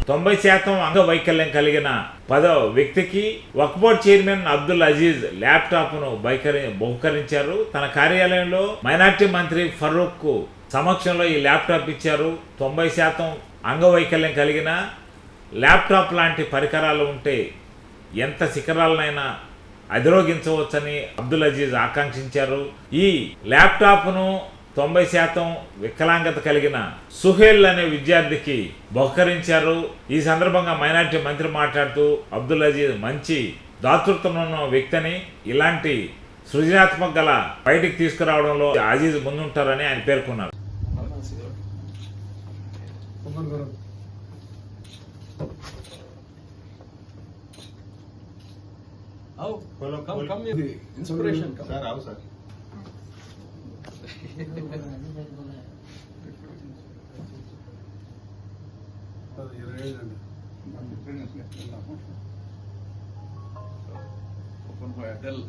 90% అంగవైకల్యం కలిగిన 10వ వ్యక్తికి Waqf board chairman Abdul Aziz laptop ను బహుకరించారు. తన కార్యాలయంలో మైనార్టీ మంత్రి ఫరూక్ సమక్షంలో ఈ ల్యాప్టాప్ ఇచ్చారు. 90% అంగవైకల్యం కలిగిన ల్యాప్టాప్ లాంటి పరికరాలు ఉంటే ఎంత శిఖరాలనైనా అధిరోగించవచ్చని అబ్దుల్ అజీజ్ ఆకాంక్షించారు. ఈ ల్యాప్టాప్ను 90% వికలాంగత కలిగిన సుహేల్ అనే విద్యార్థికి బహుకరించారు. ఈ సందర్భంగా మైనార్టీ మంత్రి మాట్లాడుతూ అబ్దుల్ అజీజ్ మంచి దాతృత్వం ఉన్న వ్యక్తిని, ఇలాంటి సృజనాత్మక గల బయటికి తీసుకురావడంలో అజీజ్ ముందుంటారని ఆయన పేర్కొన్నారు. Inspiration. Sir, how sir? Open for Adele.